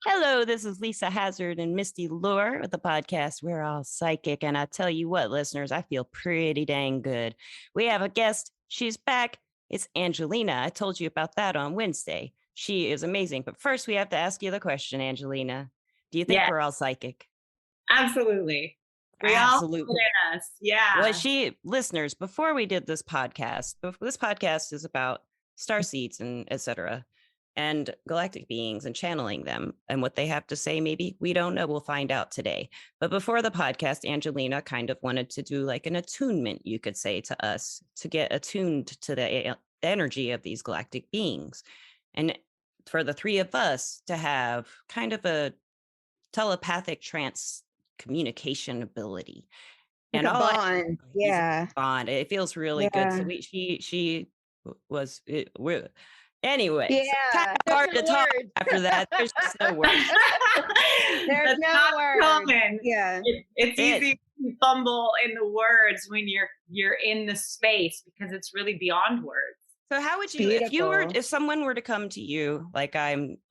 Hello, this is Lisa Hazard and Misty Lure with the podcast We're All Psychic. And I tell you what, listeners, I feel pretty dang good. We have a guest. She's back. It's Angelina. I told you about that on Wednesday. She is amazing. But first, we have to ask you the question, Angelina. Do you think Yes, we're all psychic? absolutely. We all have Absolutely. it in us. Well, Yeah. listeners, before we did this podcast is about star seeds and etc. and galactic beings and channeling them and what they have to say. Maybe we don't know. We'll find out today. But before the podcast, Angelina kind of wanted to do like an attunement, you could say, to us to get attuned to the energy of these galactic beings. And for the three of us to have kind of a telepathic trance communication ability Like and a all I bond. he's Yeah. bond. It feels really good. So Yeah. she was we anyway. So kind Yeah. of There's hard no to talk words. after that. There's just no words. There's That's no not words. common. Yeah. It's It easy to fumble in the words when you're in the space because it's really beyond words. so how would you Beautiful. if someone were to come to you, like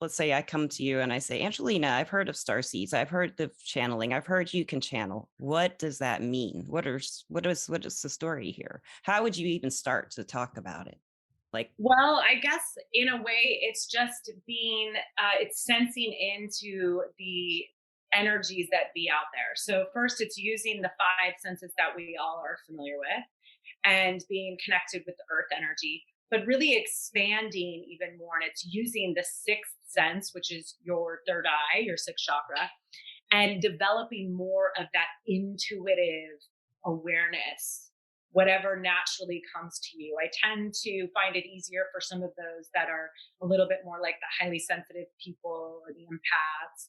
let's say I come to you and I say, Angelina, I've heard of star seeds, I've heard of channeling, I've heard you can channel. What does that mean? What is the story here? How would you even start to talk about it? Like Well, I guess in a way, it's just it's sensing into the energies that be out there. So first, it's using the five senses that we all are familiar with and being connected with the earth energy, but really expanding even more. And it's using the sixth sense, which is your third eye, your sixth chakra, and developing more of that intuitive awareness, whatever naturally comes to you. I tend to find it easier for some of those that are a little bit more like the highly sensitive people or the empaths.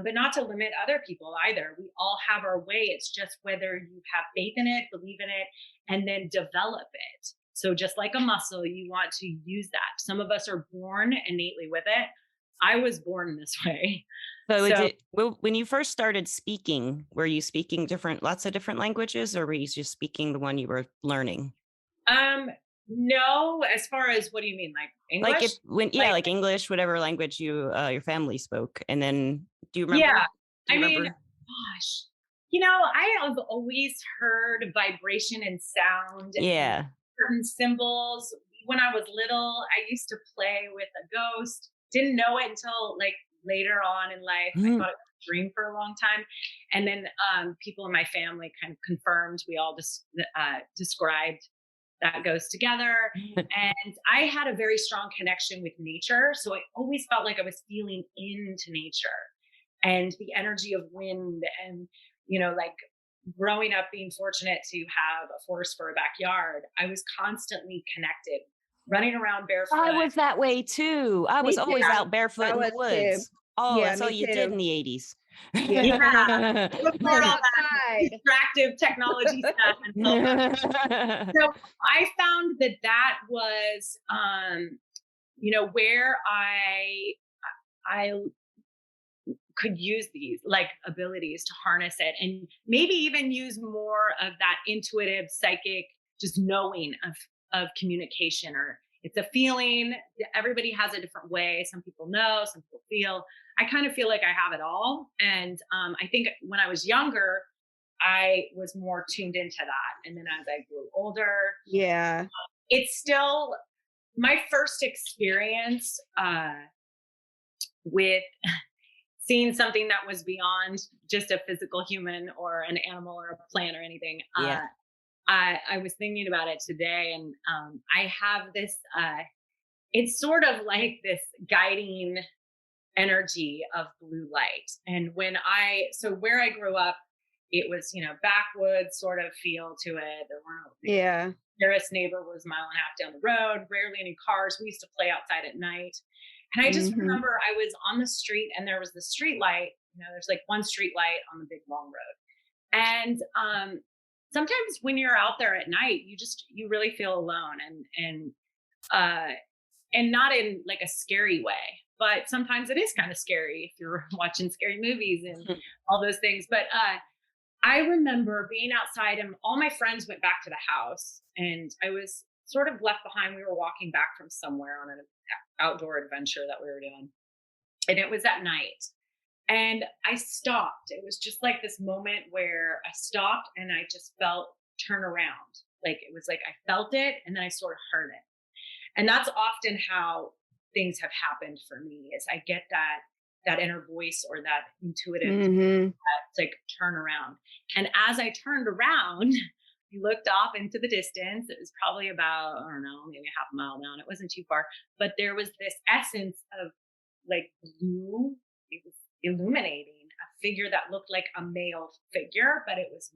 But not to limit other people either. We all have our way. It's just whether you have faith in it, believe in it, and then develop it. So just like a muscle, you want to use that. Some of us are born innately with it. I was born this way. so So when you first started speaking, were you speaking lots of different languages, or were you just speaking the one you were learning? Um, no, as far as what do you mean, like Like English? like English, whatever language your family spoke, and then do you remember? Yeah. Do I you mean, remember? gosh, I have always heard vibration and sound and Yeah. certain symbols. When I was little, I used to play with a ghost. Didn't know it until like later on in life. I Mhm. thought it was a dream for a long time. And then people in my family kind of confirmed we all just described that goes together. And I had a very strong connection with nature. So I always felt like I was feeling into nature and the energy of wind and, like growing up being fortunate to have a forest for a backyard, I was constantly connected, running around I barefoot. was that way too. I was Me always too. out barefoot I in the was too. woods. Oh, Yeah, that's all me you did in too. the 80s. Yeah. Yeah, before Playing all that outside. distractive technology stuff and cell phones. So I found that was, where I could use these like abilities to harness it and maybe even use more of that intuitive psychic just knowing of communication, or it's a feeling. Everybody has a different way. Some people know, some people feel. I kind of feel like I have it all. And I think when I was younger, I was more tuned into that. And then as I grew older, Yeah. it's still my first experience with seeing something that was beyond just a physical human or an animal or a plant or anything. Yeah. I was thinking about it today, and I have this. It's sort of like this guiding energy of blue light. And where I grew up, it was backwoods sort of feel to it. There were no Yeah. nearest neighbor was a mile and a half down the road. Rarely any cars. We used to play outside at night. And I just Hmm. remember I was on the street and there was the street light. There's like one street light on the big long road. And sometimes when you're out there at night, you really feel alone and not in like a scary way, but sometimes it is kind of scary if you're watching scary movies and all those things. But I remember being outside and all my friends went back to the house and I was sort of left behind. We were walking back from somewhere on an outdoor adventure that we were doing. and it was at night. And I stopped. It was just like this moment where I stopped and I just felt turn around. Like it was like I felt it and then I sort of heard it. And that's often how things have happened for me is I get that inner voice or that intuitive like turn around. And as I turned around, I looked off into the distance. It was probably about, I don't know, maybe a half a mile down. It wasn't too far, but there was this essence of like blue. It was illuminating a figure that looked like a male figure, but it was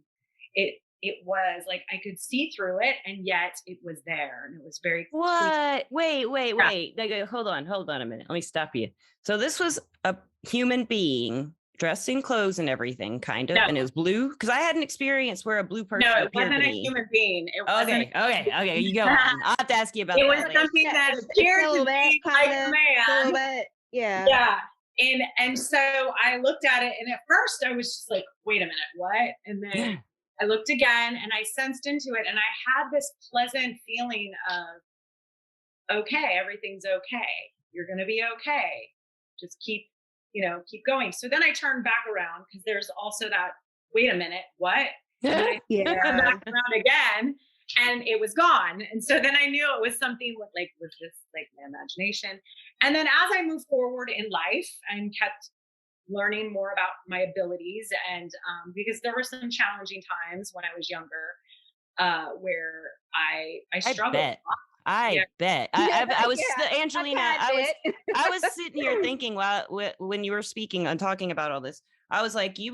like I could see through it, and yet it was there, and it was very What? Wait. Yeah. Hold on a minute. Let me stop you. So this was a human being dressed in clothes and everything, kind of, No, and it was blue. Because I had an experience where a blue person no, it appeared wasn't to a me. human being. It wasn't. Okay. You go on. I'll have to ask you about It that was later. something that appeared to be like a man. Silhouette. Yeah. Yeah. And so I looked at it, and at first I was just like, wait a minute, what? And then I looked again and I sensed into it, and I had this pleasant feeling of, okay, everything's okay. You're going to be okay. Just keep going. So then I turned back around because there's also that, wait a minute, what? And then I turned back around again and it was gone. And so then I knew it was something with this like my imagination. And then as I moved forward in life and kept learning more about my abilities and because there were some challenging times when I was younger where I struggled. I bet. I was Angelina. I was sitting here it. thinking when you were speaking and talking about all this, I was like, you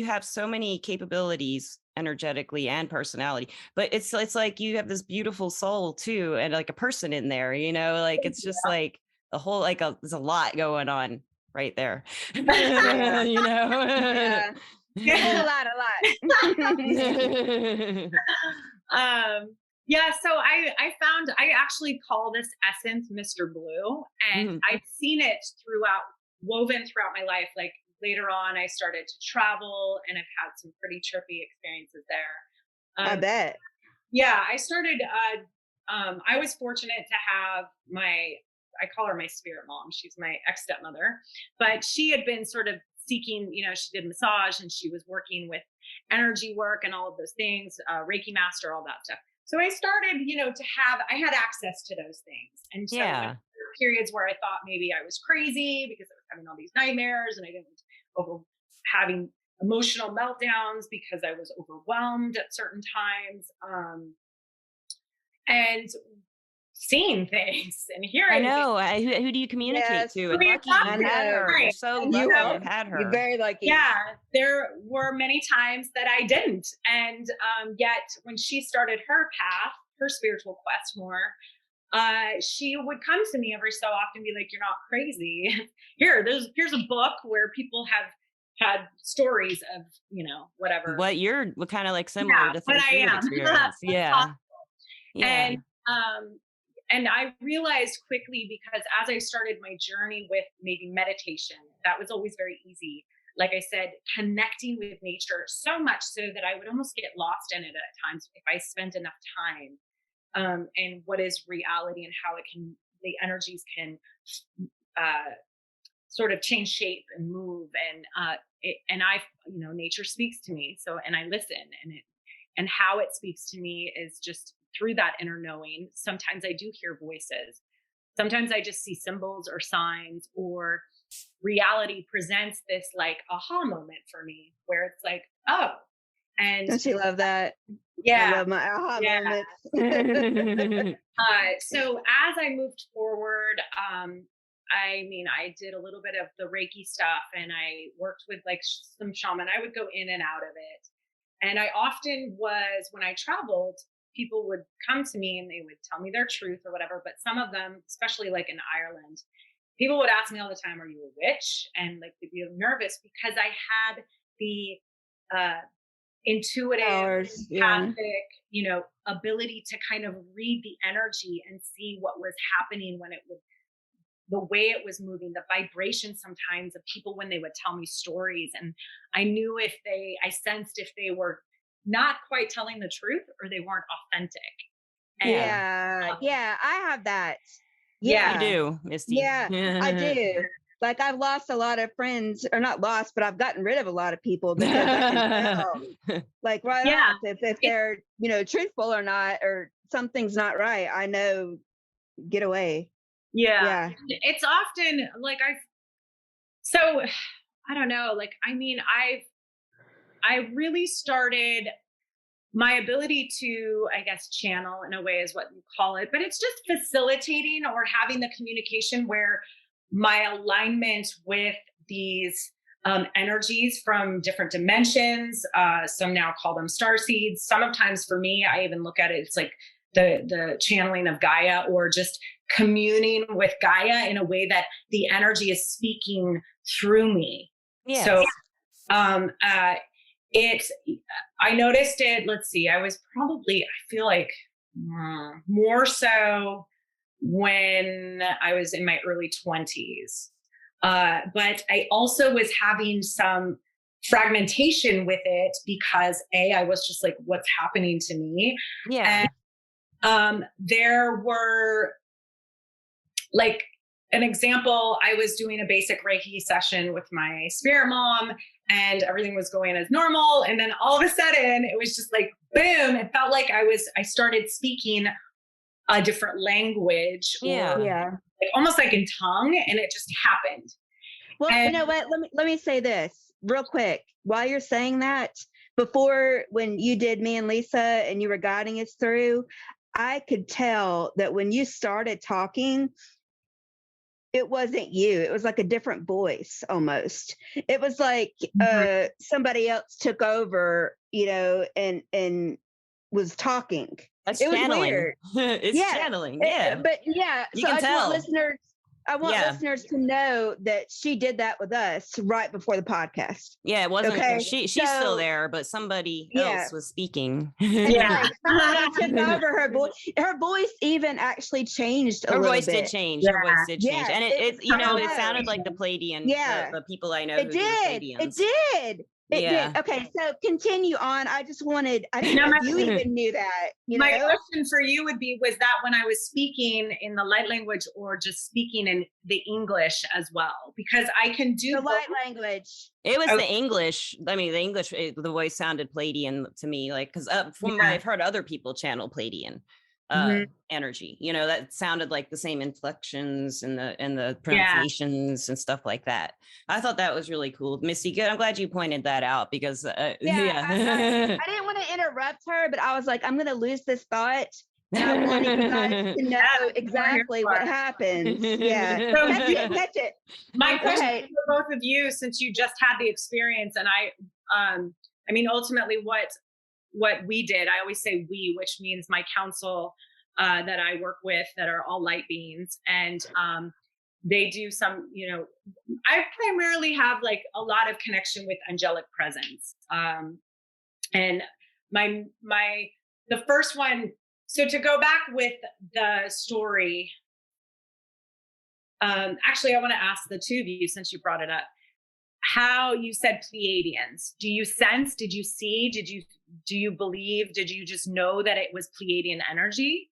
have so many capabilities energetically and personality, but it's like you have this beautiful soul too, and like a person in there, like it's just like the whole there's a lot going on right there. Yeah. you know. Yeah. a lot. Yeah, so I actually call this essence Mr. Blue, and I've seen it woven throughout my life. Like later on, I started to travel, and I've had some pretty trippy experiences there. I bet. Yeah, I started. I was fortunate to have I call her my spirit mom. She's my ex-stepmother, but she had been sort of seeking, she did massage and she was working with energy work and all of those things, Reiki master, all that stuff. So I started, I had access to those things. And so there were periods where I thought maybe I was crazy because I was having all these nightmares and I didn't having emotional meltdowns because I was overwhelmed at certain times. And seeing things and hearing. I know. Who do you communicate to? And lucky you had her. You're so lucky you had her. You're very lucky. Yeah, there were many times that I didn't, and yet when she started her path, her spiritual quest more, she would come to me every so often, and be like, "You're not crazy. Here's a book where people have had stories of whatever. What kind of like similar to things you've experienced. Yeah. And I realized quickly, because as I started my journey with maybe meditation, that was always very easy. Like I said, connecting with nature so much so that I would almost get lost in it at times if I spent enough time. And what is reality and how the energies can sort of change shape and move. And nature speaks to me. So, and I listen, and how it speaks to me is just through that inner knowing. Sometimes I do hear voices. Sometimes I just see symbols or signs, or reality presents this like aha moment for me where it's like, oh. And don't you love that? Yeah. I love my aha moments. So as I moved forward, I did a little bit of the Reiki stuff, and I worked with like some shaman. I would go in and out of it. And I often when I traveled, people would come to me and they would tell me their truth or whatever. But some of them, especially like in Ireland, people would ask me all the time, "Are you a witch?" And like they'd be nervous because I had the intuitive, empathic, ability to kind of read the energy and see what was happening the way it was moving, the vibration sometimes of people when they would tell me stories. And I knew I sensed if they were not quite telling the truth or they weren't authentic. And, yeah, I have that. Yeah. You do, Misty. Yeah, I do. Like I've lost a lot of friends, or not lost, but I've gotten rid of a lot of people because I can tell, like right Yeah. off, if they're, truthful or not, or something's not right, I know, get away. Yeah. Yeah. It's often like so I don't know, like, I mean, I really started my ability to, I guess, channel in a way is what you call it, but it's just facilitating or having the communication where my alignment with these energies from different dimensions. Some now call them star seeds. Sometimes for me, I even look at it, it's like the channeling of Gaia, or just communing with Gaia in a way that the energy is speaking through me. Yes. So it's, I noticed it, let's see, I was probably, I feel like more so when I was in my early 20s. But I also was having some fragmentation with it because I was just like, what's happening to me? Yeah. And there were, like, an example, I was doing a basic Reiki session with my spirit mom and everything was going as normal. And then all of a sudden it was just like, boom, it felt like I started speaking a different language, Yeah. or like, almost like in tongue, and it just happened. Well, And you know what? Let me say this real quick. While you're saying that, before, when you did me and Lisa and you were guiding us through, I could tell that when you started talking, it wasn't you. It was like a different voice almost. It was like somebody else took over, and was talking. That's It was channeling. weird. It's channeling. Yeah. But yeah, You so can I just want tell. listeners to know that she did that with us right before the podcast. Yeah, it wasn't Okay, she's still there, but somebody else was speaking. It's like somebody took over her voice. Her voice even actually changed a Her little voice bit. did change. Her voice did change. Yeah, And it sounded like the Pleiadian, the people I know who it do the did. Pleiadians. It did. It Yeah. did. Okay, so continue on. I didn't know if you even knew that. My question for you would be, was that when I was speaking in the light language or just speaking in the English as well? Because I can do the light language. It was the English. I mean, the English, the voice sounded Pleiadian to me, like, because from what I've heard other people channel Pleiadian energy, that sounded like the same inflections and the pronunciations and stuff like that. I thought that was really cool. Misty, good. I'm glad you pointed that out because I didn't want to interrupt her, but I was like, I'm going to lose this thought. And I wanted you guys to know exactly what happened. Yeah. So catch it. My question for both of you, since you just had the experience, and I mean, ultimately what we did, I always say we, which means my council that I work with that are all light beings. And they do some, I primarily have like a lot of connection with angelic presence. And the first one, so to go back with the story, actually, I want to ask the two of you, since you brought it up, how you said Pleiadians. Do you sense, did you see, do you believe, did you just know that it was Pleiadian energy?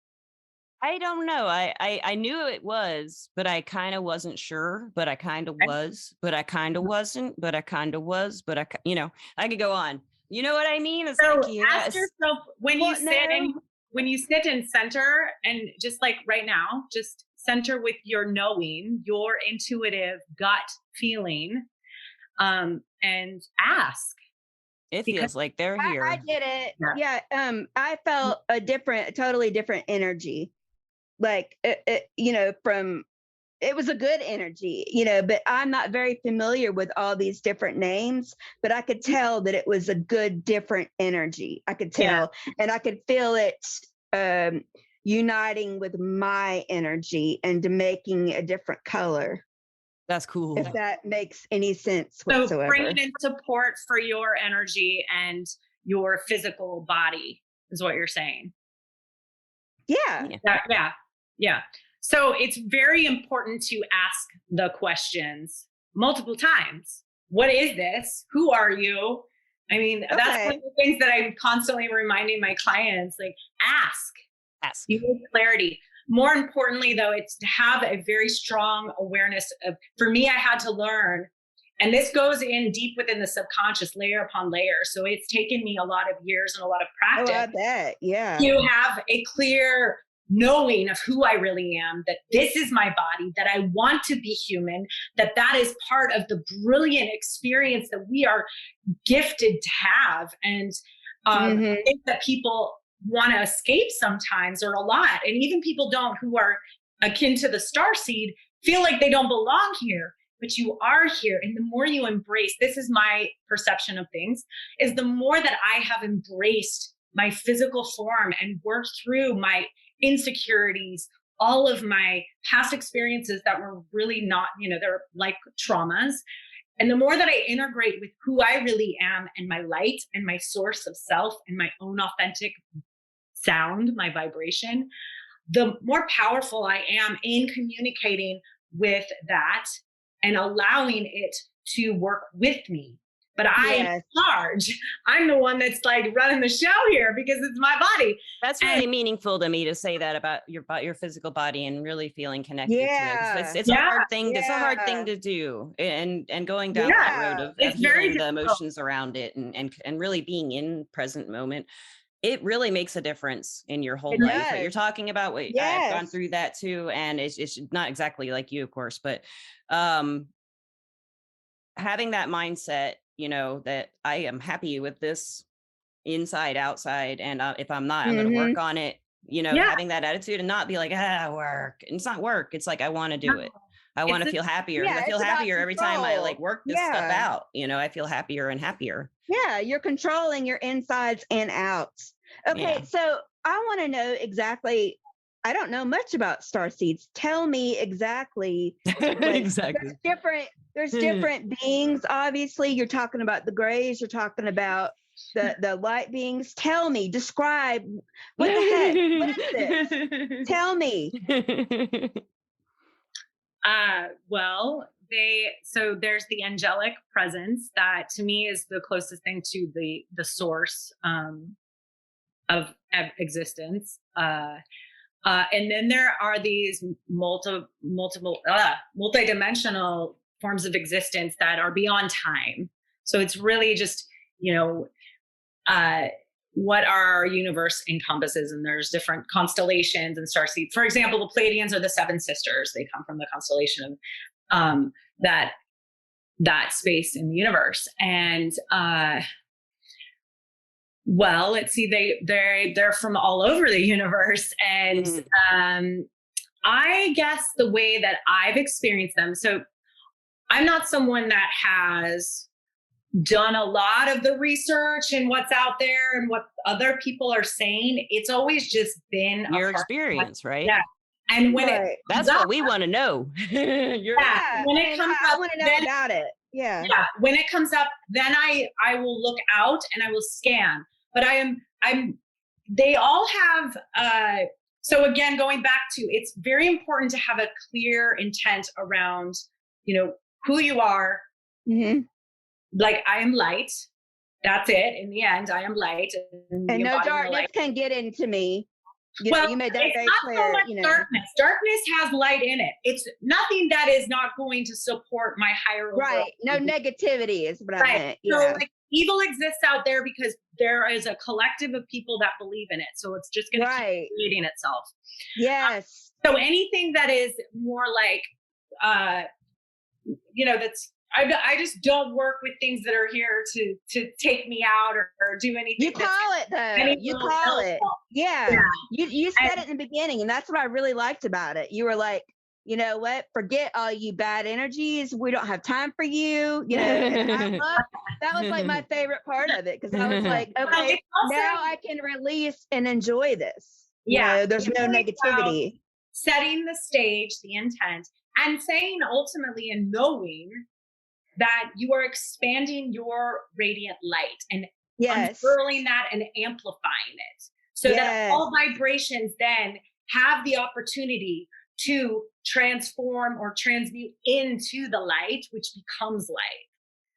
I don't know. I knew it was, but I kind of wasn't sure, but I kind of was, but I kind of wasn't, but I kind of was, but I could go on. You know what I mean? It's so like, yes. Ask yourself when you sit and center, and just like right now, just center with your knowing, your intuitive gut feeling, and ask. It feels like they're here. I did it. Yeah. I felt a totally different energy. Like, it was a good energy, but I'm not very familiar with all these different names, but I could tell that it was a good, different energy. I could tell, and I could feel it uniting with my energy and making a different color. That's cool. If that makes any sense whatsoever. So bringing in support for your energy and your physical body is what you're saying. Yeah. So it's very important to ask the questions multiple times. What is this? Who are you? I mean, that's one of the things that I'm constantly reminding my clients, like, ask. You need clarity. more importantly, though, it's to have a very strong awareness of, for me, I had to learn, and this goes in deep within the subconscious, layer upon layer. So it's taken me a lot of years and a lot of Oh, I practice bet. Yeah. to have a clear knowing of who I really am, that this is my body, that I want to be human, that that is part of the brilliant experience that we are gifted to have. And I think that people want to escape sometimes, or a lot. And even people don't, who are akin to the star seed, feel like they don't belong here, but you are here. And the more you embrace, this is my perception of things, is the more that I have embraced my physical form and worked through my insecurities, all of my past experiences that were really not, they're like traumas. And the more that I integrate with who I really am and my light and my source of self and my own authentic sound, my vibration, the more powerful I am in communicating with that and allowing it to work with me. But I am in charge. I'm the one that's like running the show here because it's my body. That's really meaningful to me to say that about your physical body and really feeling connected to it. It's a hard thing. It's a hard thing to do, and going down that road of healing the emotions around it and really being in present moment. It really makes a difference in your whole life. What you're talking about, I've gone through that too, and it's not exactly like you, of course, but having that mindset, that I am happy with this inside, outside, and if I'm not, I'm going to work on it. Having that attitude and not be like, work. And it's not work. It's like I want to do it. I want to feel happier. And I feel happier every time I like work this stuff out. I feel happier and happier. Yeah, you're controlling your insides and outs. Okay, so I want to know exactly. I don't know much about star seeds. Tell me exactly. Exactly. There's different beings. Obviously, you're talking about the grays. You're talking about the light beings. Tell me. Describe. What the heck? What is this? Tell me. So there's the angelic presence that to me is the closest thing to the source of existence. And then there are these multidimensional forms of existence that are beyond time. So it's really just, what our universe encompasses. And there's different constellations and star seeds. For example, the Pleiadians are the seven sisters. They come from the constellation of that space in the universe. And let's see, they're from all over the universe. And I guess the way that I've experienced them, so I'm not someone that has done a lot of the research and what's out there and what other people are saying. It's always just been your experience, right? Yeah. And when that's what we want to know. When it comes up, I want to know about it. Yeah. When it comes up, then I will look out and I will scan. But they all have, so again, going back to, it's very important to have a clear intent around, who you are. Like, I am light. That's it. In the end, I am light. And no darkness can get into me. You made that very clear. So much darkness. Darkness has light in it. It's nothing that is not going to support my higher. Right. No negativity is what I meant. So like, evil exists out there because there is a collective of people that believe in it. So it's just going to keep creating itself. Yes. So anything that is more like, that's, I just don't work with things that are here to take me out or do anything. You call it though. You call it. Yeah. You said it in the beginning, and that's what I really liked about it. You were like, you know what? Forget all you bad energies. We don't have time for you. That was like my favorite part of it, because I was like, okay, now I can release and enjoy this. There's no negativity. Setting the stage, the intent, and saying ultimately and knowing that you are expanding your radiant light and unfurling that and amplifying it, so that all vibrations then have the opportunity to transform or transmute into the light, which becomes light.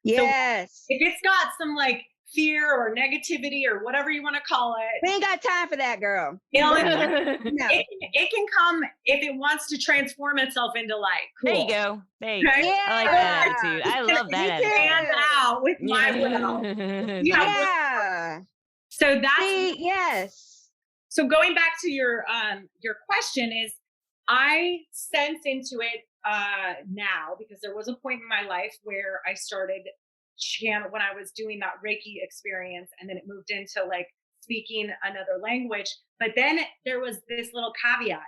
Yes. So if it's got some like fear or negativity or whatever you want to call it. We ain't got time for that, girl. You know, No. it can come if it wants to transform itself into light. Cool. There you go. There you go. Okay? I like that attitude. I love that Me too. attitude. Stand out with my will. Yeah. So that's See, yes. so going back to your question is, I sense into it now, because there was a point in my life where I started channel when I was doing that Reiki experience, and then it moved into like speaking another language. But then there was this little caveat.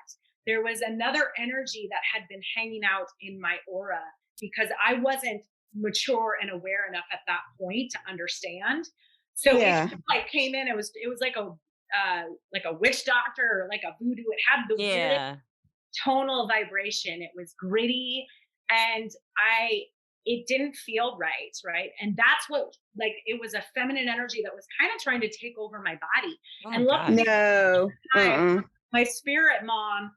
There was another energy that had been hanging out in my aura because I wasn't mature and aware enough at that point to understand. So it just, like came in. It was like a witch doctor or like a voodoo. It had the weirdest tonal vibration. It was gritty, and it didn't feel right. And that's what, like, it was a feminine energy that was kind of trying to take over my body. Oh and my look, No. my spirit mom,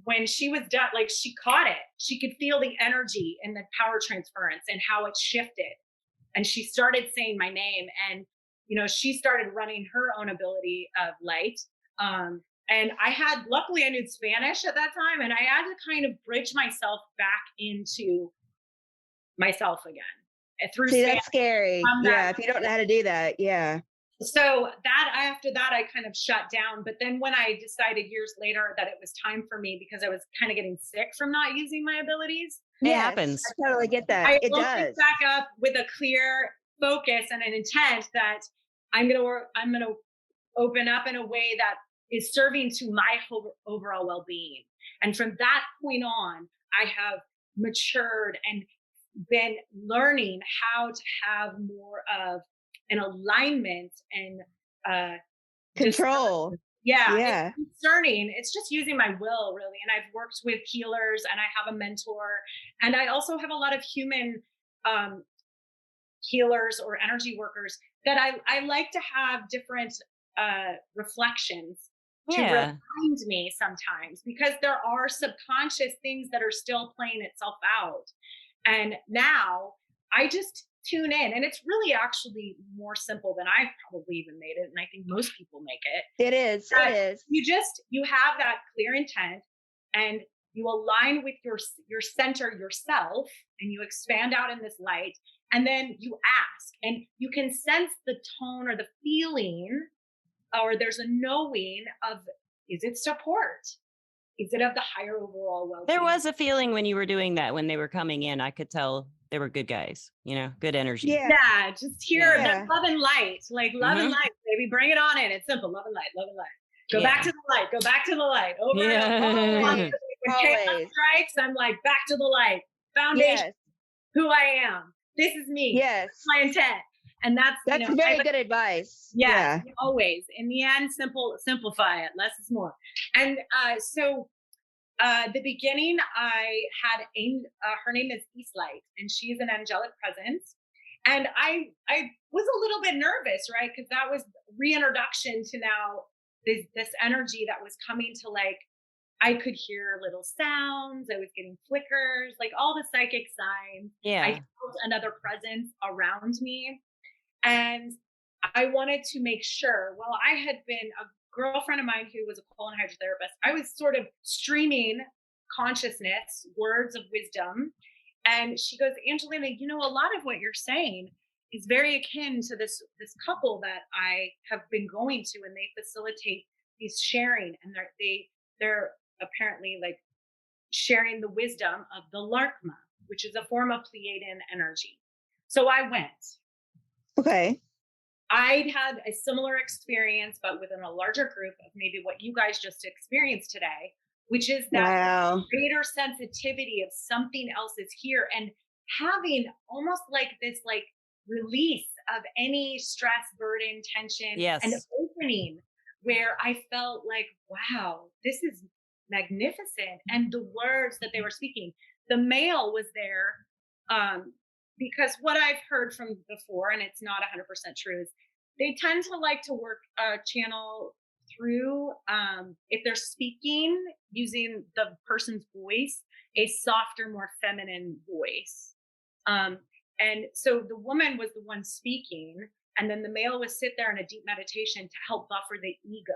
when she was done, like, she caught it. She could feel the energy and the power transference and how it shifted. And she started saying my name, and, you know, she started running her own ability of light. And luckily I knew Spanish at that time, and I had to kind of bridge myself back into myself again through See, Spanish. that's scary. Yeah, if you don't know how to do that, yeah. So after that, I kind of shut down. But then when I decided years later that it was time for me, because I was kind of getting sick from not using my abilities. It happens. I totally get that. I It opened does. back up with a clear focus and an intent that I'm gonna open up in a way that is serving to my whole overall well-being. And from that point on, I have matured and been learning how to have more of an alignment and Control. It's discerning. It's just using my will, really. And I've worked with healers, and I have a mentor, and I also have a lot of human healers or energy workers that I like to have different reflections to remind me sometimes, because there are subconscious things that are still playing itself out. And now I just tune in, and it's really actually more simple than I've probably even made it. And I think most people make it. It is. You have that clear intent, and you align with your center, yourself, and you expand out in this light. And then you ask, and you can sense the tone or the feeling, or there's a knowing of, is it support? Is it of the higher overall well-being? There was a feeling when you were doing that, when they were coming in, I could tell they were good guys, you know, good energy. Yeah, just hear the love and light, like love and light, baby, bring it on in. It's simple, love and light, love and light. Go back to the light, go back to the light, over and over. When chaos strikes, I'm like, back to the light, foundation, who I am. This is me. Yes. My intent. And that's very good advice. Yeah, always. In the end, simplify it. Less is more. And the beginning, I had her name is Eastlight, and she's an angelic presence. And I was a little bit nervous, right? Because that was reintroduction to now this energy that was coming to, like, I could hear little sounds. I was getting flickers, like all the psychic signs. Yeah. I felt another presence around me. And I wanted to make sure, well, I had been a girlfriend of mine who was a colon hydrotherapist. I was sort of streaming consciousness, words of wisdom. And she goes, Angelina, you know, a lot of what you're saying is very akin to this couple that I have been going to, and they facilitate these sharing, and they're apparently like sharing the wisdom of the Larkma, which is a form of Pleiadian energy. So I went. Okay. I'd had a similar experience, but within a larger group of maybe what you guys just experienced today, which is that greater sensitivity of something else is here, and having almost like this like release of any stress, burden, tension, and opening, where I felt like, wow, this is magnificent. And the words that they were speaking, the male was there, because what I've heard from before, and it's not 100% true, is they tend to like to work channel through, if they're speaking using the person's voice, a softer, more feminine voice. And so the woman was the one speaking, and then the male would sit there in a deep meditation to help buffer the ego.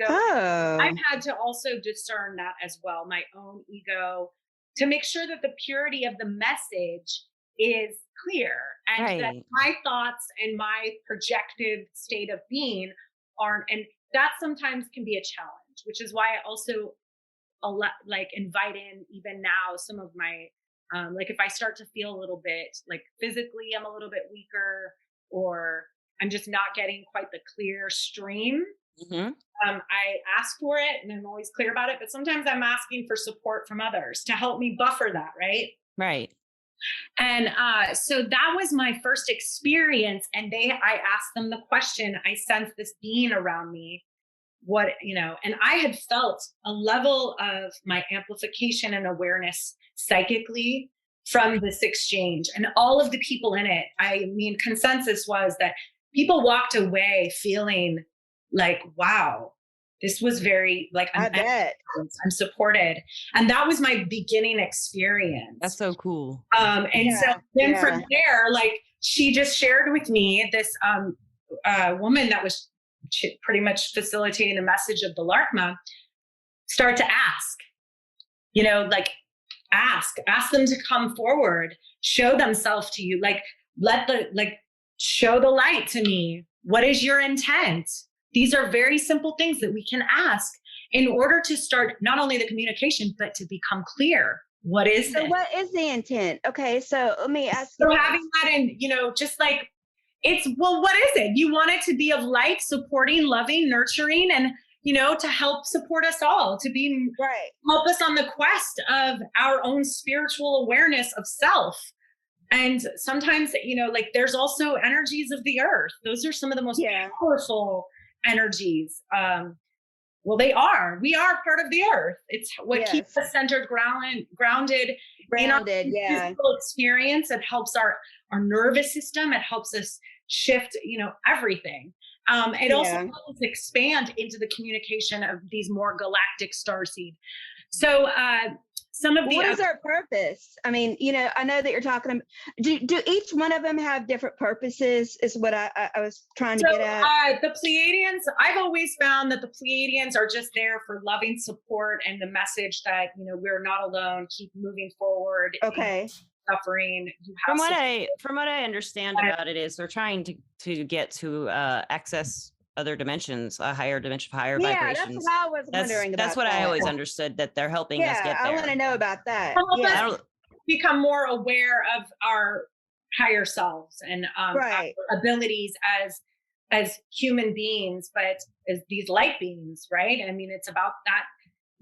Oh. I've had to also discern that as well, my own ego, to make sure that the purity of the message is clear, and that my thoughts and my projective state of being aren't, and that sometimes can be a challenge, which is why I also like invite in even now some of my like if I start to feel a little bit like physically I'm a little bit weaker, or I'm just not getting quite the clear stream. I ask for it and I'm always clear about it, but sometimes I'm asking for support from others to help me buffer that, right. And so that was my first experience, and I asked them the question, I sensed this being around me, what, and I had felt a level of my amplification and awareness psychically from this exchange, and all of the people in it. I mean, consensus was that people walked away feeling like, wow, this was very like, I'm supported. And that was my beginning experience. That's so cool. And so then from there, like she just shared with me this woman that was pretty much facilitating the message of the Larkma, start to ask, like ask them to come forward, show themselves to you, like show the light to me. What is your intent? These are very simple things that we can ask in order to start not only the communication, but to become clear. What is it? What is the intent? Okay, so let me ask you. So having that in, just like, what is it? You want it to be of light, supporting, loving, nurturing, and, to help support us all, to be, help us on the quest of our own spiritual awareness of self. And sometimes, like there's also energies of the earth. Those are some of the most powerful energies. We are part of the earth. It's what keeps us centered, grounded in our physical experience. It helps our nervous system. It helps us shift, everything. It also helps us expand into the communication of these more galactic starseed. So, some of the what is our purpose? I mean, I know that you're talking about, do each one of them have different purposes is what I was trying to get at. The Pleiadians, I've always found that the Pleiadians are just there for loving support and the message that, we're not alone, keep moving forward. Okay. Suffering. From what I understand about it is they're trying to get to access other dimensions, a higher dimension, higher vibrations. That's what I was wondering about. That's what I always understood, that they're helping us get there. I want to know about that. Become more aware of our higher selves and our abilities as human beings, but as these light beings, right? I mean, it's about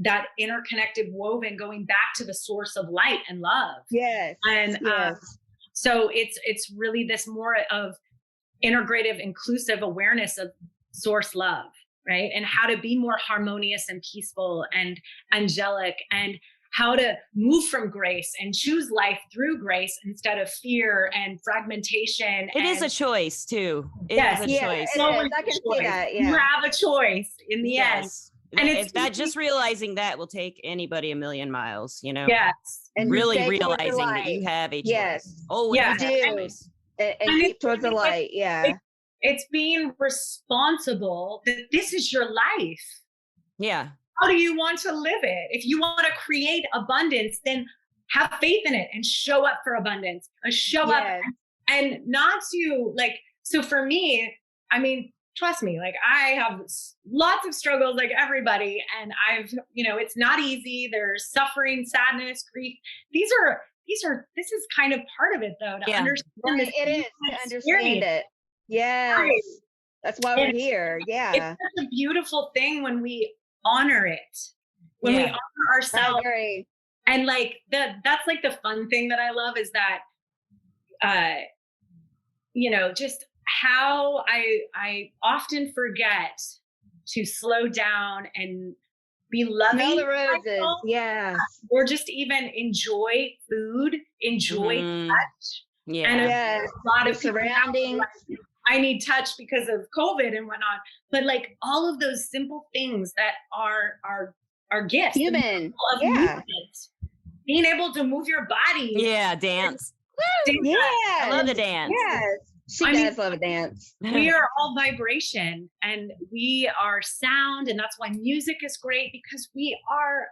that interconnected woven, going back to the source of light and love. Yes. And so it's really this more of integrative, inclusive awareness of source love, right? And how to be more harmonious and peaceful and angelic, and how to move from grace and choose life through grace instead of fear and fragmentation. It is a choice too. It is a choice. I can see that. You have a choice in the end. And it's that, just realizing that will take anybody a million miles, Yes. And really realizing that you have a choice. Yes. Oh, you do. And keep towards the light. It's being responsible that this is your life. Yeah. How do you want to live it? If you want to create abundance, then have faith in it and show up for abundance. Show up and not to so for me, I mean, trust me, I have lots of struggles like everybody. And it's not easy. There's suffering, sadness, grief. This is kind of part of it though, to understand this. It is to understand it. Yes. Right. That's why we're here. Yeah. It's such a beautiful thing when we honor it, when we honor ourselves. And that's the fun thing that I love is that, just how I often forget to slow down and be loving. Smell the roses. Yeah. Or just even enjoy food, enjoy touch. Yeah. And a lot of surroundings. I need touch because of COVID and whatnot. But all of those simple things that are gifts. Human. Movement. Being able to move your body. Yeah. Dance. Yeah. I love the dance. Yes. She does love a dance. We are all vibration and we are sound. And that's why music is great, because we are.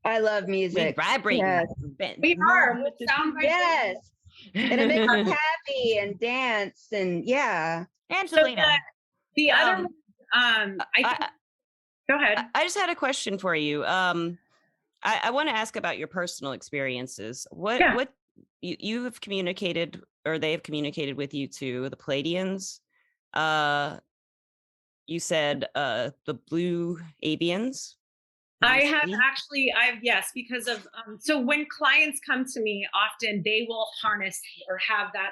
I love music. We vibrate. Yes. We are. We're sound vibration. Yes. And it makes us happy and dance and Angelina. So the other one, go ahead. I just had a question for you. I want to ask about your personal experiences. What you have communicated, or they have communicated with you to the Palladians? You said the blue avians. Yes, because of, so when clients come to me, often they will harness or have that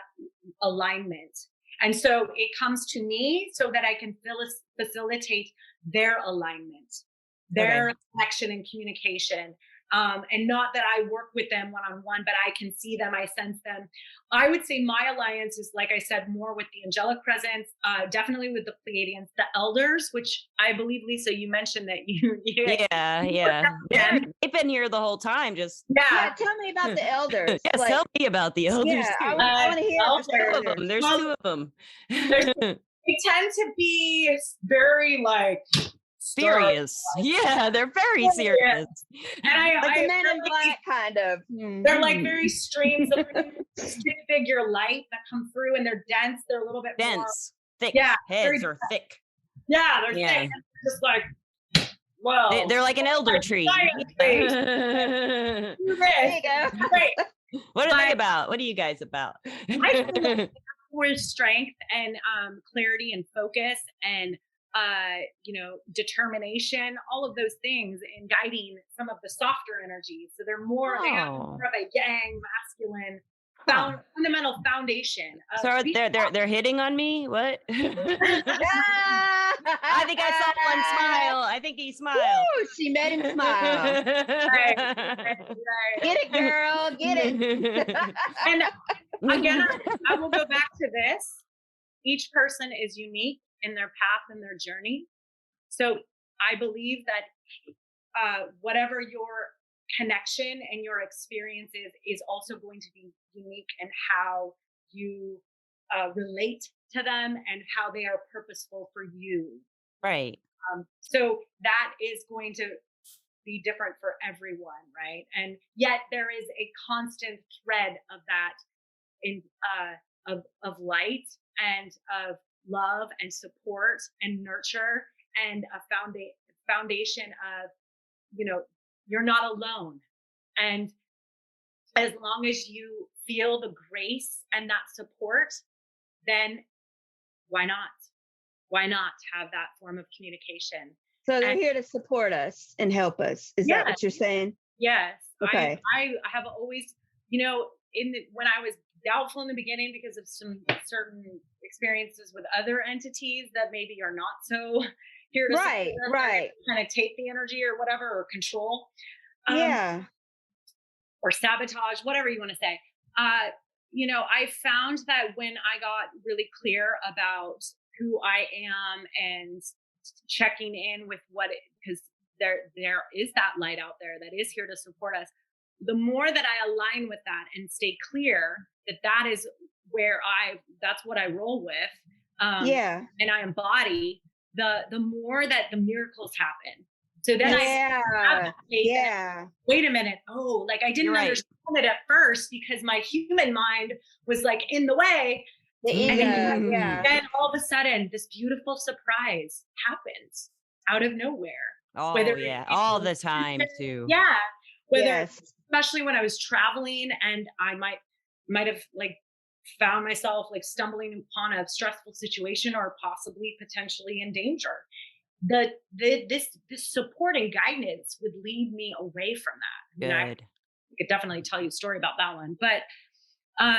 alignment. And so it comes to me so that I can facilitate their alignment, their connection and communication. And not that I work with them one-on-one, but I can see them, I sense them. I would say my alliance is, like I said, more with the angelic presence, definitely with the Pleiadians, the elders, which I believe, Lisa, you mentioned that they've been here the whole time. Tell me about the elders. Yes, tell me about the elders too. I want to hear two of them. There's two of them. They tend to be very serious. Yeah, they're very serious. And like the Men in Black kind of. They're like very streams of stick-figure light that come through, and they're dense. They're a little bit dense, more thick. Yeah, heads are thick. Yeah, they're thick. Just like, whoa. They're like an elder tree. There you go. Great. What are they about? What are you guys about? I feel with strength and clarity and focus and determination, all of those things in guiding some of the softer energies. So they're they have more of a yang, masculine, fundamental foundation. So they're hitting on me? What? I think I saw one smile. I think he smiled. Ooh, she made him smile. Right. Get it, girl. Get it. And again, I will go back to this. Each person is unique in their path and their journey. So I believe that whatever your connection and your experience is also going to be unique in how you relate to them and how they are purposeful for you. Right. So that is going to be different for everyone, right? And yet there is a constant thread of that of light and of love and support and nurture and a foundation of, you're not alone. And as long as you feel the grace and that support, then why not? Why not have that form of communication? So they're here to support us and help us. Is that what you're saying? Yes. Okay. I have always, when I was doubtful in the beginning because of some certain experiences with other entities that maybe are not so here to right kind of take the energy or whatever, or control or sabotage, whatever you want to say. I found that when I got really clear about who I am and checking in with because there is that light out there that is here to support us, the more that I align with that and stay clear that is where that's what I roll with. And I embody, the more that the miracles happen. So then wait a minute. Oh, like I didn't understand it at first because my human mind was like in the way. And then all of a sudden this beautiful surprise happens out of nowhere. Oh, all the time too. Yeah. Especially when I was traveling and I might have found myself stumbling upon a stressful situation or possibly potentially in danger. This support and guidance would lead me away from that. I could definitely tell you a story about that one, but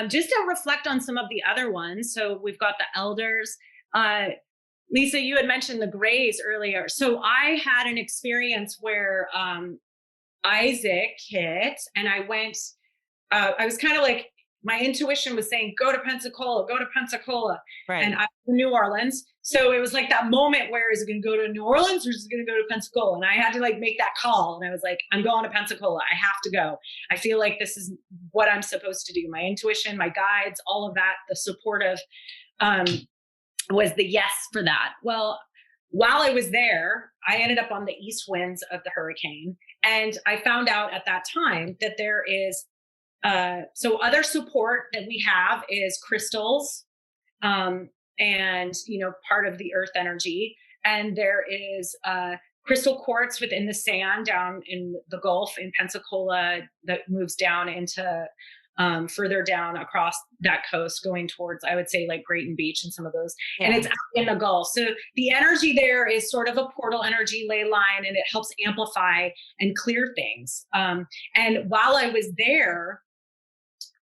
just to reflect on some of the other ones. So we've got the elders. Lisa, you had mentioned the Greys earlier. So I had an experience where Isaac hit, and I went. I was kind of my intuition was saying, go to Pensacola, right. And I was in New Orleans. So it was that moment where is it going to go to New Orleans or is it going to go to Pensacola? And I had to make that call. And I was like, I'm going to Pensacola. I have to go. I feel like this is what I'm supposed to do. My intuition, my guides, all of that, the supportive was the yes for that. Well, while I was there, I ended up on the east winds of the hurricane. And I found out at that time that there is, so other support that we have is crystals, and, part of the earth energy. And there is crystal quartz within the sand down in the Gulf in Pensacola that moves down into further down across that coast, going towards, I would say, like Grayton Beach and some of those. Yeah. And it's out in the Gulf. So the energy there is sort of a portal energy ley line, and it helps amplify and clear things. And while I was there,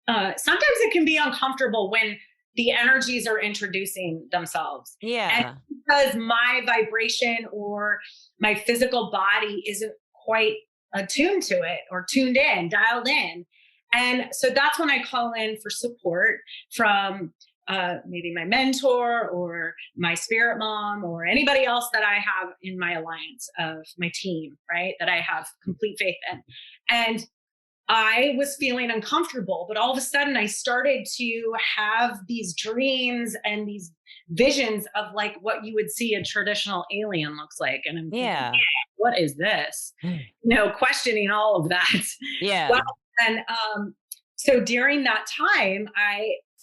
sometimes it can be uncomfortable when the energies are introducing themselves. Yeah. And because my vibration or my physical body isn't quite attuned to it or tuned in, dialed in. And so that's when I call in for support from maybe my mentor or my spirit mom or anybody else that I have in my alliance of my team, right? That I have complete faith in. And I was feeling uncomfortable, but all of a sudden I started to have these dreams and these visions of like what you would see a traditional alien looks like. And I'm thinking, what is this? Questioning all of that. Yeah. Well, and so during that time,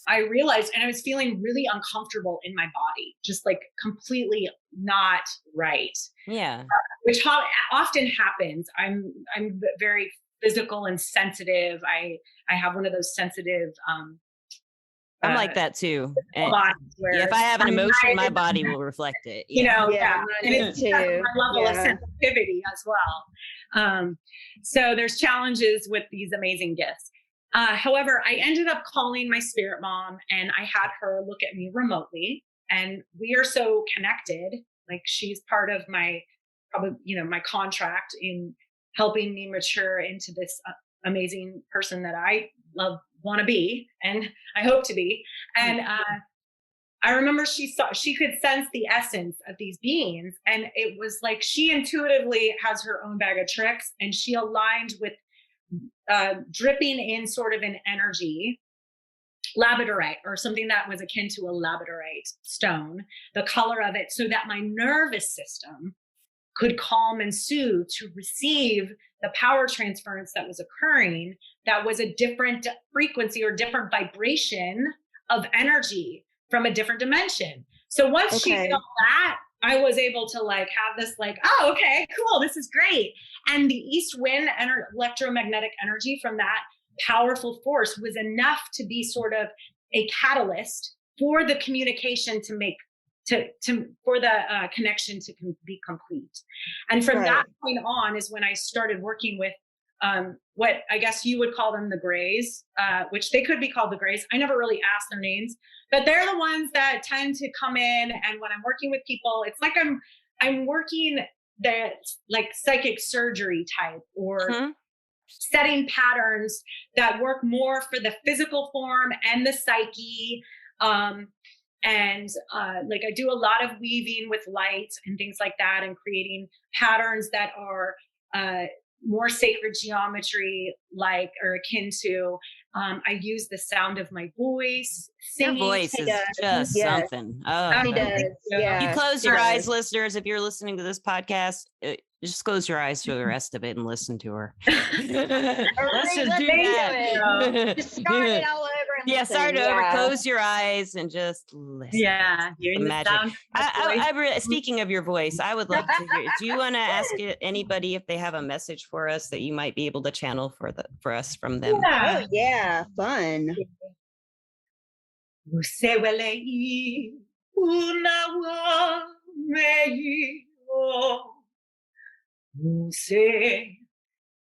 I realized, and I was feeling really uncomfortable in my body, just like completely not right. Yeah. Which often happens. I'm very physical and sensitive. I have one of those sensitive. I'm like that too. And where if I have an emotion, my body will reflect it. And it's my level of sensitivity as well. So there's challenges with these amazing gifts. However, I ended up calling my spirit mom, and I had her look at me remotely, and we are so connected. Like, she's part of my, my contract in helping me mature into this amazing person that I want to be, and I hope to be. And I remember she could sense the essence of these beings, and it was like she intuitively has her own bag of tricks, and she aligned with dripping in sort of an energy, labradorite, or something that was akin to a labradorite stone, the color of it, so that my nervous system could calm and soothe to receive the power transference that was occurring, that was a different frequency or different vibration of energy from a different dimension. So once she felt that, I was able to like have this like, oh, okay, cool, this is great. And the east wind and electromagnetic energy from that powerful force was enough to be sort of a catalyst for the communication to make for the connection to be complete. And from that point on is when I started working with what I guess you would call them the Greys, which they could be called the Greys. I never really asked their names, but they're the ones that tend to come in. And when I'm working with people, it's like I'm working that like psychic surgery type, or setting patterns that work more for the physical form and the psyche. And like I do a lot of weaving with light and things like that, and creating patterns that are more sacred geometry, like, or akin to. I use the sound of my voice. Your voice is just something. Oh, he does. Yeah. You close your eyes, listeners. If you're listening to this podcast, just close your eyes for the rest of it and listen to her. Let's just do that. Just start it all over. Yeah, start over. Close your eyes and just listen. Yeah, you're in the magic. Speaking of your voice, I would love to hear. Do you want to ask anybody if they have a message for us that you might be able to channel for us from them? Yeah. Oh yeah, fun. Muse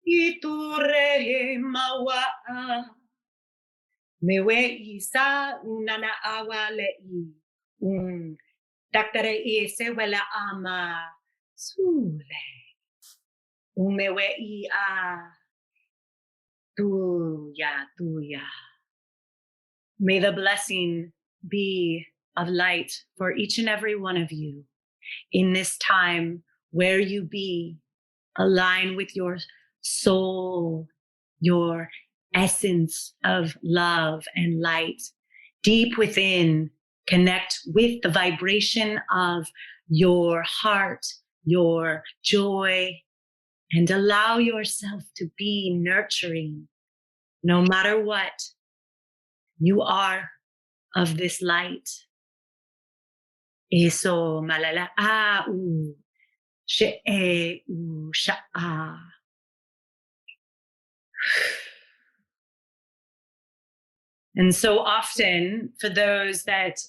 iture mawa mewe isa unana awale daktare ise wala ama sule umewe tuya. May the blessing be of light for each and every one of you in this time, where you be. Align with your soul, your essence of love and light deep within Connect with the vibration of your heart, your joy, and allow yourself to be nurturing. No matter what, you are of this light. Eso malala u she u sha'a. And so often, for those that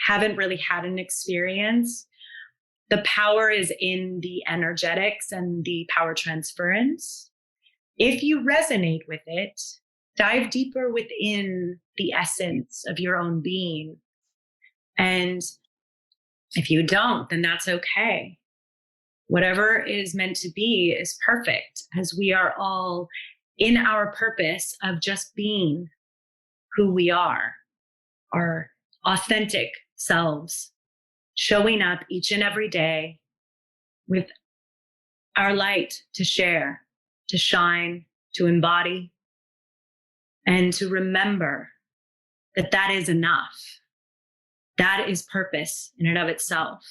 haven't really had an experience, the power is in the energetics and the power transference. If you resonate with it, dive deeper within the essence of your own being. And if you don't, then that's okay. Whatever is meant to be is perfect, as we are all in our purpose of just being who we are, our authentic selves, showing up each and every day with our light to share, to shine, to embody, and to remember that that is enough. That is purpose in and of itself.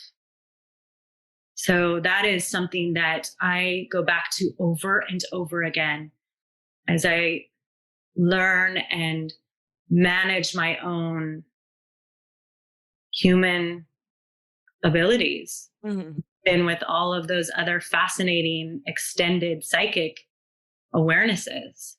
So that is something that I go back to over and over again as I learn and manage my own human abilities. Mm-hmm. And with all of those other fascinating extended psychic awarenesses.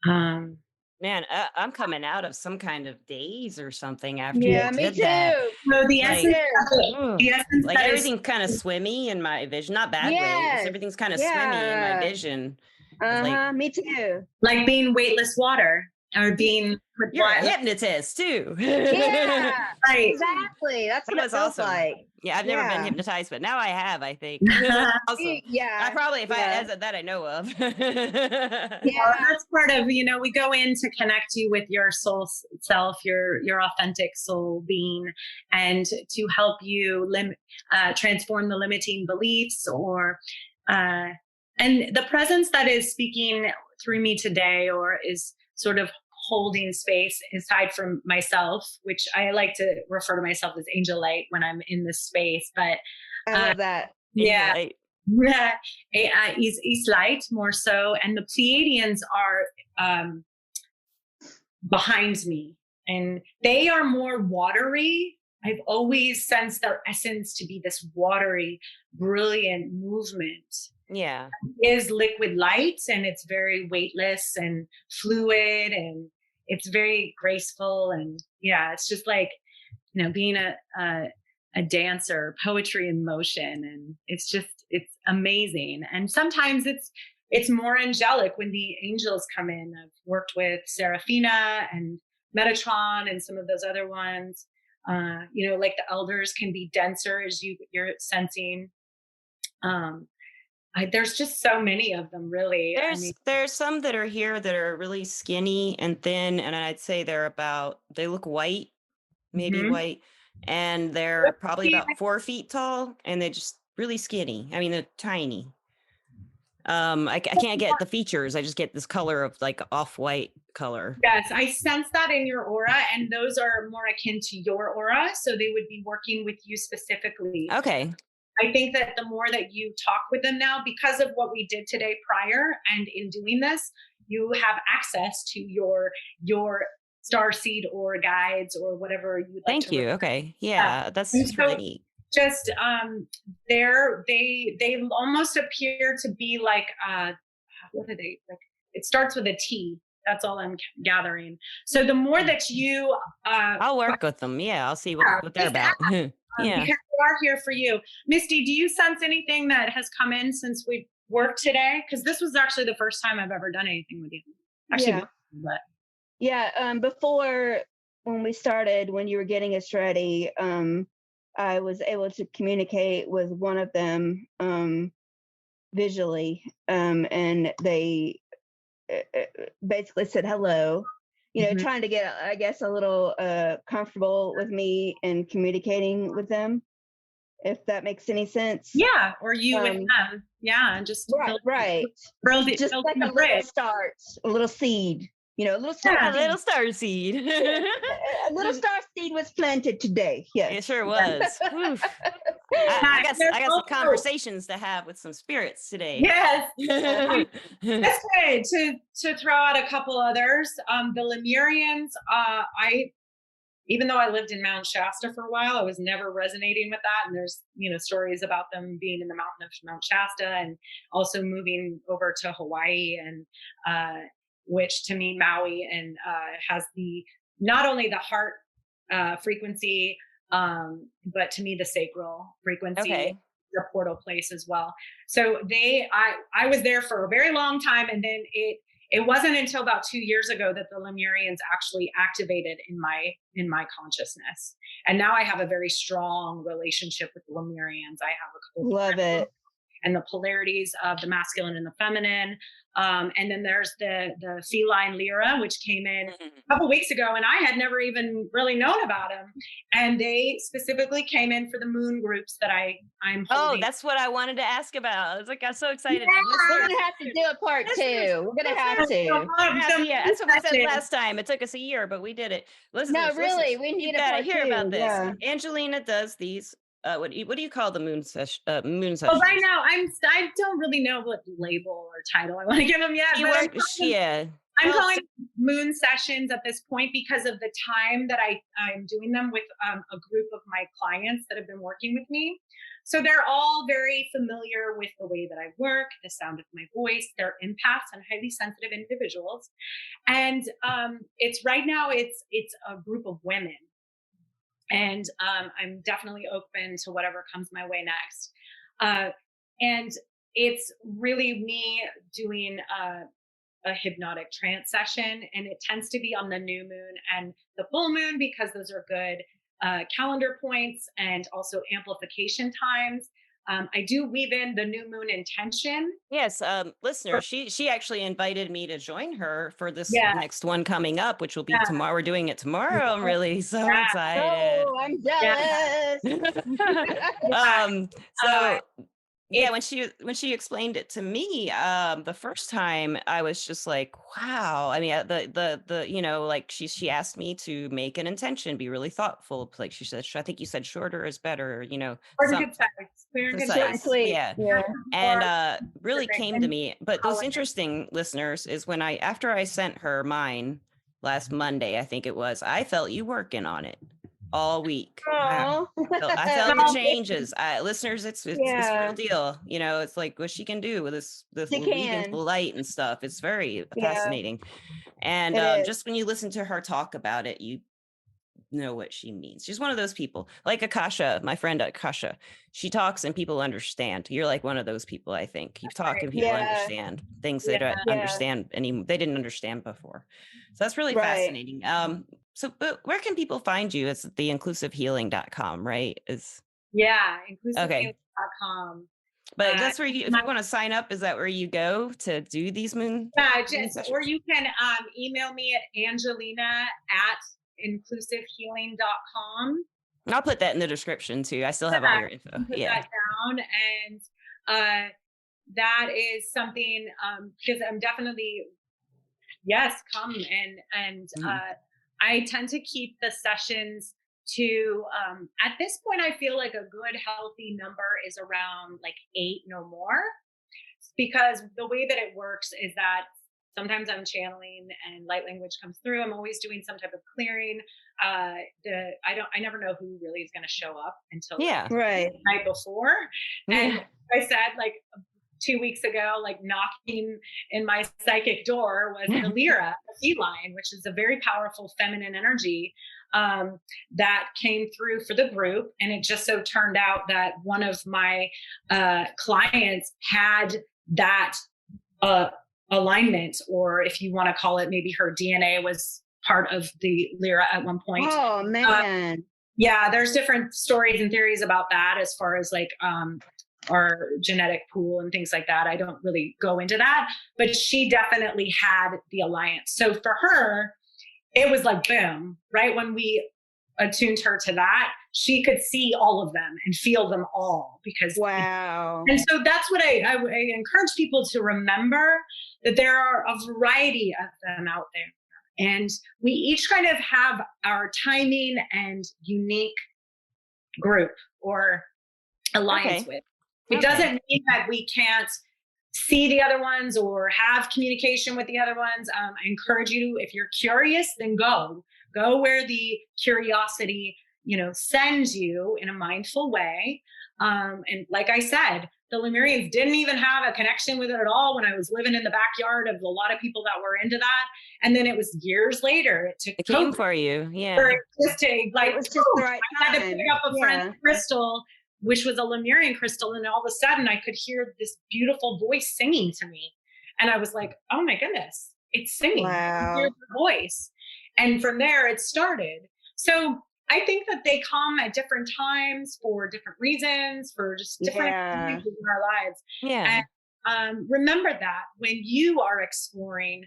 Man, I'm coming out of some kind of daze or something after Yeah, you me did too. that. So the Like, essence, the ugh. essence Like that is everything's kind of swimmy in my vision, not bad way. Just Yes. everything's kind of swimmy in my Yeah. vision. It's like, Me too. like being weightless water or being with you're a water. hypnotist too. Yeah. Right. Exactly. That's That what it was feels awesome. like. Yeah, I've never been Yeah. hypnotized, but now I have, I think. That's awesome. Yeah. I probably, if I, Yeah. as that I know of. Yeah. Well, that's part of, we go in to connect you with your soul self, your authentic soul being, and to help you transform the limiting beliefs or, and the presence that is speaking through me today, or is sort of holding space aside from myself, which I like to refer to myself as angel light when I'm in this space, but I love that. yeah. Right. Is light more so, and the Pleiadians are behind me, and they are more watery. I've always sensed their essence to be this watery, brilliant movement. Yeah. It is liquid light, and it's very weightless and fluid, and it's very graceful, and yeah, it's just like being a dancer, poetry in motion, and it's amazing. And sometimes it's more angelic when the angels come in. I've worked with Serafina and Metatron and some of those other ones. Like the elders can be denser as you're sensing. There's just so many of them, really. There's some that are here that are really skinny and thin, and I'd say they look white, maybe Mhm. white, and they're probably about 4 feet tall, and they're just really skinny. I mean, they're tiny. I can't get the features. I just get this color of like off-white color. Yes, I sense that in your aura, and those are more akin to your aura, so they would be working with you specifically. Okay. I think that the more that you talk with them now, because of what we did today prior, and in doing this, you have access to your starseed or guides or whatever you like. Thank you. Okay. Yeah, that's really neat. Just they almost appear to be like what are they like? It starts with a T. That's all I'm gathering. So the more that you I'll work with them. Yeah, I'll see what they're about. Yeah, because we are here for you. Misty, do you sense anything that has come in since we worked today? Because this was actually the first time I've ever done anything with you. Actually, before, when we started, when you were getting us ready, I was able to communicate with one of them visually, and they basically said hello, trying to get, I guess, a little comfortable with me and communicating with them, if that makes any sense. Yeah, or you with them. Yeah, just right. build Just build like a little start, a little seed. A little star A seed. little star seed. A little star seed was planted today. Yes. It sure was. Oof. I got some conversations to have with some spirits today. Yes. That's good. To throw out a couple others. The Lemurians, even though I lived in Mount Shasta for a while, I was never resonating with that. And there's, stories about them being in the mountain of Mount Shasta and also moving over to Hawaii, and which to me, Maui, and has not only the heart frequency, but to me, the sacral frequency. Okay. The portal place as well. So I was there for a very long time, and then it wasn't until about 2 years ago that the Lemurians actually activated in my consciousness. And now I have a very strong relationship with the Lemurians. I have a couple Love it. And the polarities of the masculine and the feminine. And then there's the feline Lyra, which came in a couple weeks ago, and I had never even really known about them. And they specifically came in for the moon groups that I'm holding. Oh, that's what I wanted to ask about. I was like, I'm so excited. Yeah, we're going to have to do a part 2. We're going to have to. Yeah, that's what we said last time. It took us a year, but we did it. Listen, really, we need you a gotta part hear 2. about this. Yeah. Angelina does these. What do you call the moon session? Moon sessions? Well, right now I don't really know what label or title I want to give them yet. I'm calling moon sessions at this point because of the time that I'm doing them with a group of my clients that have been working with me. So they're all very familiar with the way that I work, the sound of my voice. They're empaths and highly sensitive individuals, and it's a group of women. And I'm definitely open to whatever comes my way next. And it's really me doing a hypnotic trance session. And it tends to be on the new moon and the full moon because those are good calendar points and also amplification times. I do weave in the new moon intention. Yes, listener, she actually invited me to join her for this next one coming up, which will be tomorrow. We're doing it tomorrow. I'm really so excited. Oh, I'm jealous. When she explained it to me the first time, I was just like, wow. I mean, like she asked me to make an intention, be really thoughtful. Like she said, I think you said shorter is better, concise. Yeah. And really came to me. But those interesting, listeners, is when after I sent her mine last Monday, I think it was, I felt you working on it all week. I felt the changes. Listeners, it's a real deal. It's like what she can do with this weaving the light and stuff. It's very fascinating. And just when you listen to her talk about it, you know what she means. She's one of those people, like Akasha, my friend Akasha. She talks and people understand. You're like one of those people, I think. You talk and people understand things they don't understand they didn't understand before. So that's really fascinating. So where can people find you? It's theinclusivehealing.com, right? inclusivehealing.com. But that's where if you want to sign up, is that where you go to do these moon? Or you can email me at angelina@inclusivehealing.com. I'll put that in the description too. I still have all your info. Put that down. And that is something because I'm definitely, come and I tend to keep the sessions to at this point I feel like a good healthy number is around like 8, no more, because the way that it works is that sometimes I'm channeling and light language comes through. I'm always doing some type of clearing. I never know who really is going to show up until the night before. And I said, like 2 weeks ago, like knocking in my psychic door was the Lyra, the feline, which is a very powerful feminine energy that came through for the group. And it just so turned out that one of my clients had that alignment, or if you want to call it, maybe her DNA was part of the Lyra at one point. Oh man. There's different stories and theories about that as far as like our genetic pool and things like that. I don't really go into that, but she definitely had the alliance. So for her, it was like, boom, right? When we attuned her to that, she could see all of them and feel them all because. Wow. And so that's what I encourage people to remember, that there are a variety of them out there. And we each kind of have our timing and unique group or alliance with. It doesn't mean that we can't see the other ones or have communication with the other ones. I encourage you, if you're curious, then go where the curiosity, sends you in a mindful way. And like I said, the Lemurians didn't even have a connection with it at all when I was living in the backyard of a lot of people that were into that. And then it was years later, it came for you. Yeah. It was just the right I had to time. pick up a friend's crystal, which was a Lemurian crystal. And all of a sudden I could hear this beautiful voice singing to me. And I was like, oh my goodness, it's singing. Wow. I hear the voice. And from there it started. So I think that they come at different times for different reasons, for just different experiences in our lives. Yeah. And remember that when you are exploring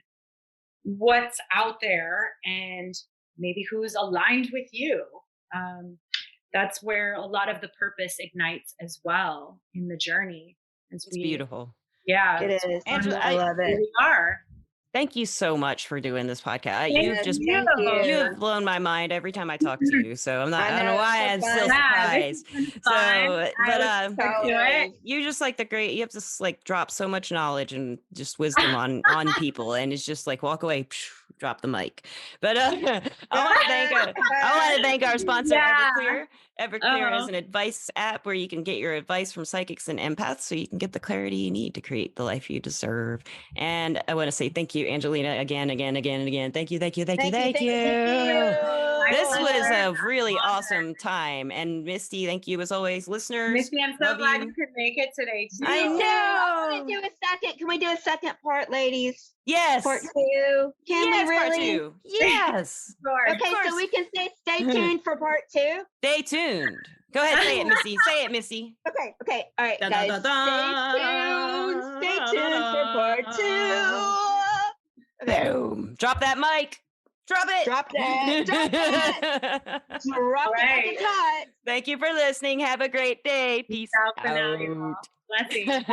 what's out there and maybe who's aligned with you, that's where a lot of the purpose ignites as well in the journey. It's beautiful. Yeah. It is. Angela, I love it. We are. Thank you so much for doing this podcast. Thank You've blown my mind every time I talk to you. So I don't know why I'm still Yeah, surprised. But you just like you have to like drop so much knowledge and just wisdom on people, and it's just like walk away, drop the mic. But I want to thank our sponsor, Everclear. Everclear is an advice app where you can get your advice from psychics and empaths, so you can get the clarity you need to create the life you deserve. And I want to say thank you, Angelina, again. Thank you. This was a really awesome time. And Misty, thank you as always, listeners. Misty, I'm so glad you could make it today too. I know. I want to do a second. Can we do a second part, ladies? Yes. Part 2. Can we really? Part 2. Yes. Sure. Okay, so we can say stay tuned for part 2. Stay tuned. Go ahead, say it, Missy. Say it, Missy. Okay. All right, guys. Stay tuned for part 2. Okay. Boom. Drop that mic. Drop it. Drop that. Drop it. Thank you for listening. Have a great day. Peace out. For now, blessings.